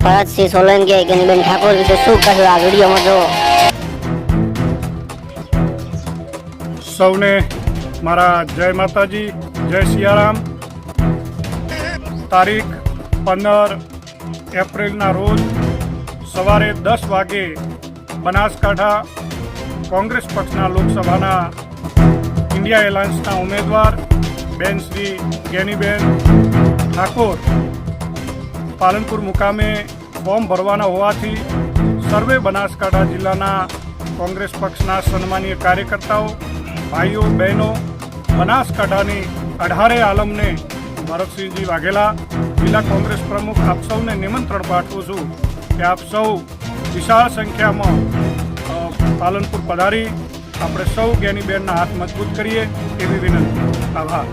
ભરતસિંહ સોલંકી ગેનીબેન ઠાકોર વિશે શું કહ્યું આ વિડીયોમાં જો। સૌને મારા જય માતાજી, જય સિયારામ। તારીખ 15 એપ્રિલના રોજ સવારે 10 વાગે બનાસકાંઠા કોંગ્રેસ પક્ષના લોકસભાના ઇન્ડિયા એલાયન્સના ઉમેદવાર બેન શ્રી ગેનીબેન ઠાકોર પાલનપુર મુકામે ફોર્મ ભરવાના હોવાથી સર્વે બનાસકાંઠા જિલ્લાના કોંગ્રેસ પક્ષના સન્માનીય કાર્યકર્તાઓ, ભાઈઓ બહેનો, બનાસકાંઠાની 18 આલમને ભરતસિંહજી વાઘેલા જિલ્લા કોંગ્રેસ પ્રમુખ આપ સૌને નિમંત્રણ પાઠવું છું કે આપ સૌ વિશાળ સંખ્યામાં પાલનપુર પધારી આપણે સૌ ગેનીબેનના હાથ મજબૂત કરીએ એવી વિનંતી। આભાર।